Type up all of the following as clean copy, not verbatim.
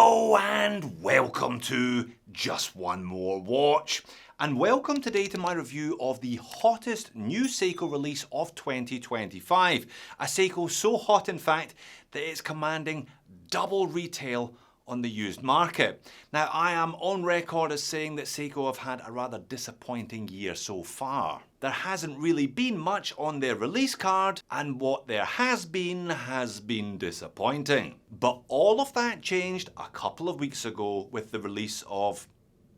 Hello and welcome to Just One More Watch. And welcome today to my review of the hottest new Seiko release of 2025. A Seiko so hot in fact that it's commanding double retail on the used market. Now I am on record as saying that Seiko have had a rather disappointing year so far. There hasn't really been much on their release card, and what there has been disappointing. But all of that changed a couple of weeks ago with the release of,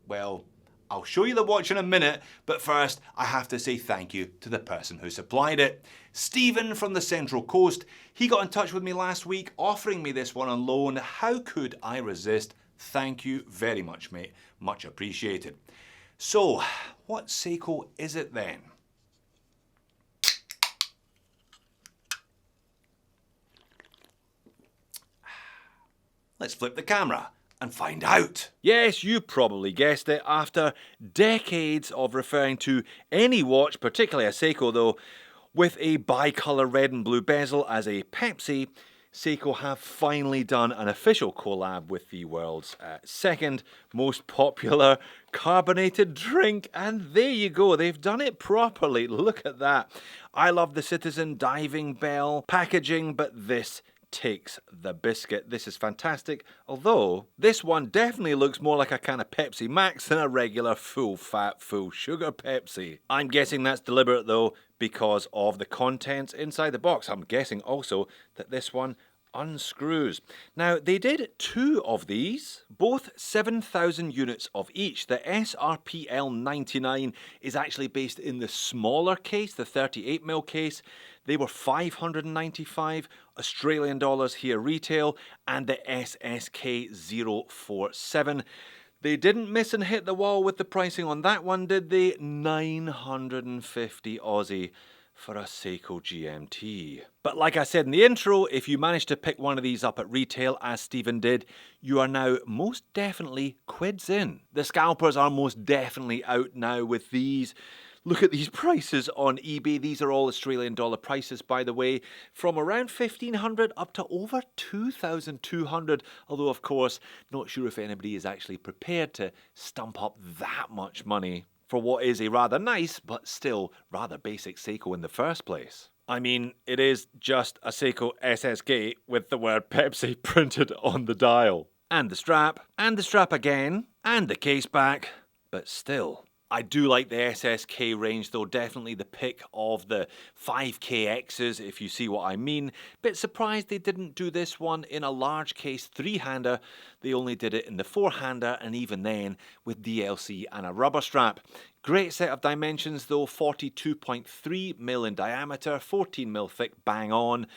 well, I'll show you the watch in a minute, but first I have to say thank you to the person who supplied it. Stephen from the Central Coast. He got in touch with me last week offering me this one on loan. How could I resist? Thank you very much, mate. Much appreciated. So, what Seiko is it then? Let's flip the camera and find out. Yes, you probably guessed it. After decades of referring to any watch, particularly a Seiko though, with a bicolour red and blue bezel as a Pepsi, Seiko have finally done an official collab with the world's second most popular carbonated drink. And there you go, they've done it properly. Look at that. I love the Citizen diving bell packaging, but this takes the biscuit. This is fantastic, although this one definitely looks more like a can of Pepsi Max than a regular full-fat, full-sugar Pepsi. I'm guessing that's deliberate though because of the contents inside the box. I'm guessing also that this one unscrews. Now, they did two of these, both 7,000 units of each. The SRPL 99 is actually based in the smaller case, the 38mm case. They were 595 Australian dollars here retail, and the SSK 047. They didn't miss and hit the wall with the pricing on that one, did they? 950 Aussie for a Seiko GMT. But like I said in the intro, if you manage to pick one of these up at retail, as Stephen did, you are now most definitely quids in. The scalpers are most definitely out now with these. Look at these prices on eBay. These are all Australian dollar prices, by the way, from around 1,500 up to over 2,200. Although, of course, not sure if anybody is actually prepared to stump up that much money for what is a rather nice, but still rather basic Seiko in the first place. I mean, it is just a Seiko SSK with the word Pepsi printed on the dial. And the strap again, and the case back, but still. I do like the SSK range though, definitely the pick of the 5KXs, if you see what I mean. Bit surprised they didn't do this one in a large case 3-hander. They only did it in the 4-hander, and even then with DLC and a rubber strap. Great set of dimensions though, 42.3mm in diameter, 14mm thick, bang on.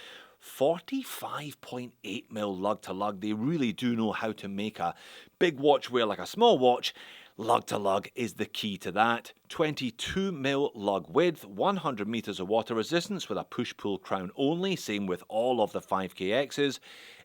45.8mm lug to lug. They really do know how to make a big watch wear like a small watch. Lug to lug is the key to that. 22mm lug width, 100 meters of water resistance with a push-pull crown only, same with all of the 5KXs.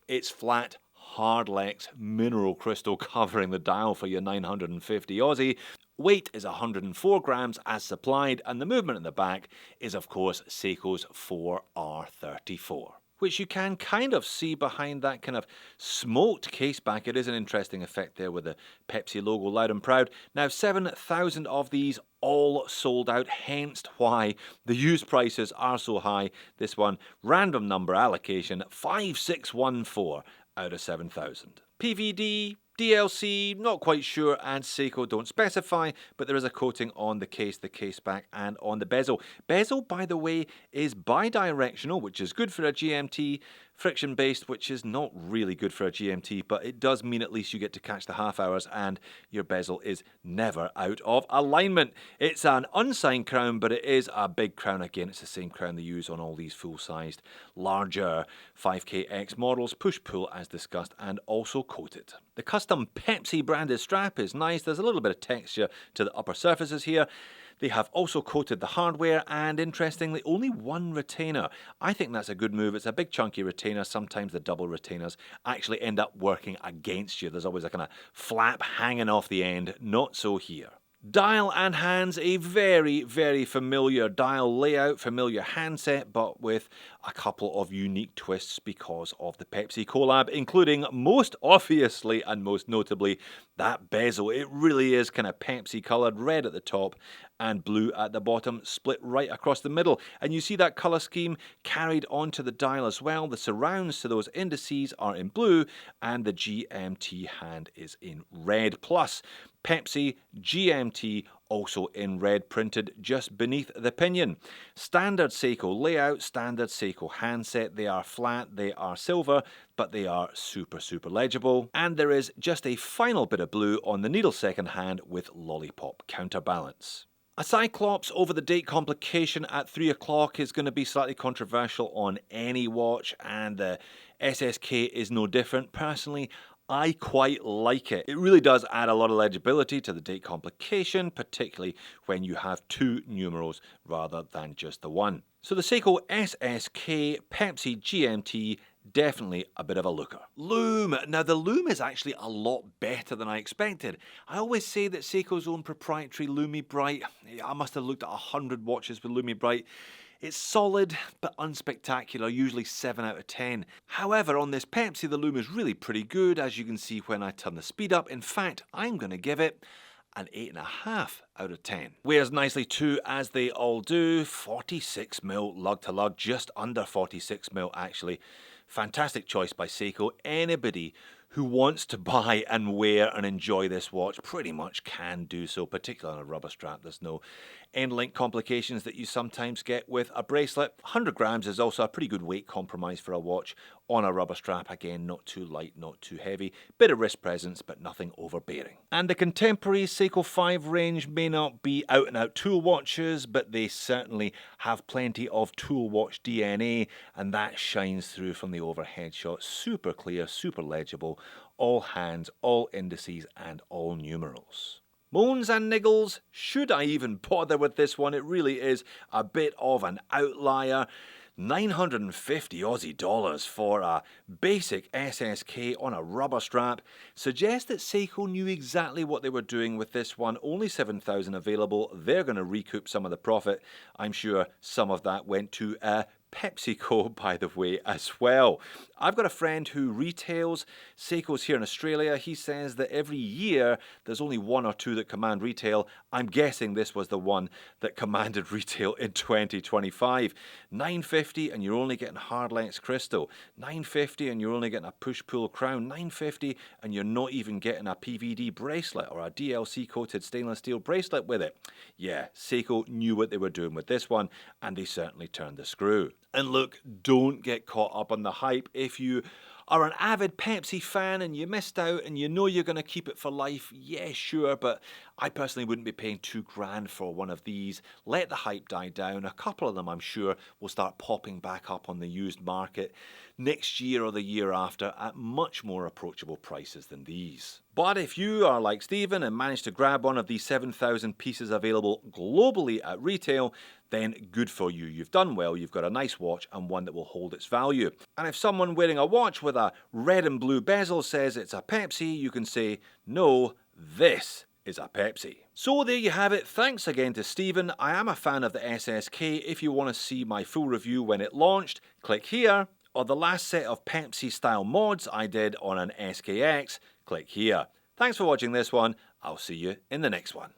It's flat, hard-lex mineral crystal covering the dial for your 950 Aussie. Weight is 104 grams as supplied, and the movement in the back is of course Seiko's 4R34. Which you can kind of see behind that kind of smoked case back. It is an interesting effect there with the Pepsi logo loud and proud. Now 7,000 of these all sold out, hence why the used prices are so high. This one, random number allocation, 5614 out of 7,000. PVD, DLC, not quite sure, and Seiko don't specify, but there is a coating on the case back, and on the bezel. Bezel, by the way, is bi-directional, which is good for a GMT, friction-based, which is not really good for a GMT, but it does mean at least you get to catch the half hours, and your bezel is never out of alignment. It's an unsigned crown, but it is a big crown. Again, it's the same crown they use on all these full-sized, larger 5KX models, push-pull as discussed, and also coated. The custom Pepsi branded strap is nice. There's a little bit of texture to the upper surfaces here. They have also coated the hardware, and interestingly, only one retainer. I think that's a good move. It's a big chunky retainer. Sometimes the double retainers actually end up working against you. There's always a kind of flap hanging off the end. Not so here. Dial and hands, a very, very familiar dial layout, familiar handset, but with a couple of unique twists because of the Pepsi collab, including most obviously and most notably that bezel. It really is kind of Pepsi coloured, red at the top and blue at the bottom, split right across the middle. And you see that colour scheme carried onto the dial as well. The surrounds to those indices are in blue and the GMT hand is in red. Plus, Pepsi GMT also in red printed just beneath the pinion. Standard Seiko layout, standard Seiko handset. They are flat, they are silver, but they are super, super legible. And there is just a final bit of blue on the needle second hand with lollipop counterbalance. A cyclops over the date complication at 3 o'clock is going to be slightly controversial on any watch, and the SSK is no different. Personally, I quite like it. It really does add a lot of legibility to the date complication, particularly when you have two numerals rather than just the one. So the Seiko SSK Pepsi GMT, definitely a bit of a looker. Lume. Now the Lume is actually a lot better than I expected. I always say that Seiko's own proprietary Lume Bright, I must have looked at 100 watches with Lume Bright. It's solid but unspectacular, usually 7 out of 10. However, on this Pepsi, the Lume is really pretty good, as you can see when I turn the speed up. In fact, I'm going to give it an 8.5 out of 10. Wears nicely too, as they all do. 46mm lug to lug, just under 46mm actually. Fantastic choice by Seiko. Anybody who wants to buy and wear and enjoy this watch pretty much can do so, particularly on a rubber strap. There's no end-link complications that you sometimes get with a bracelet. 100 grams is also a pretty good weight compromise for a watch on a rubber strap. Again, not too light, not too heavy. Bit of wrist presence, but nothing overbearing. And the contemporary Seiko 5 range may not be out-and-out tool watches, but they certainly have plenty of tool watch DNA, and that shines through from the overhead shot. Super clear, super legible. All hands, all indices, and all numerals. Moans and niggles, should I even bother with this one? It really is a bit of an outlier. 950 Aussie dollars for a basic SSK on a rubber strap suggests that Seiko knew exactly what they were doing with this one. Only 7,000 available. They're going to recoup some of the profit. I'm sure some of that went to PepsiCo, by the way, as well. I've got a friend who retails Seikos here in Australia. He says that every year there's only one or two that command retail. I'm guessing this was the one that commanded retail in 2025. $950 and you're only getting Hardlex crystal. $950 and you're only getting a push-pull crown. $950 and you're not even getting a PVD bracelet or a DLC coated stainless steel bracelet with it. Yeah, Seiko knew what they were doing with this one, and they certainly turned the screw. And look, don't get caught up on the hype. If you are an avid Pepsi fan and you missed out and you know you're going to keep it for life, yeah, sure, but I personally wouldn't be paying $2,000 for one of these. Let the hype die down. A couple of them, I'm sure, will start popping back up on the used market next year or the year after at much more approachable prices than these. But if you are like Stephen and managed to grab one of these 7,000 pieces available globally at retail, then good for you. You've done well, you've got a nice watch and one that will hold its value. And if someone wearing a watch with a red and blue bezel says it's a Pepsi, you can say, no, this is a Pepsi. So there you have it. Thanks again to Stephen. I am a fan of the SSK. If you want to see my full review when it launched, click here. Or the last set of Pepsi style mods I did on an SKX, click here. Thanks for watching this one. I'll see you in the next one.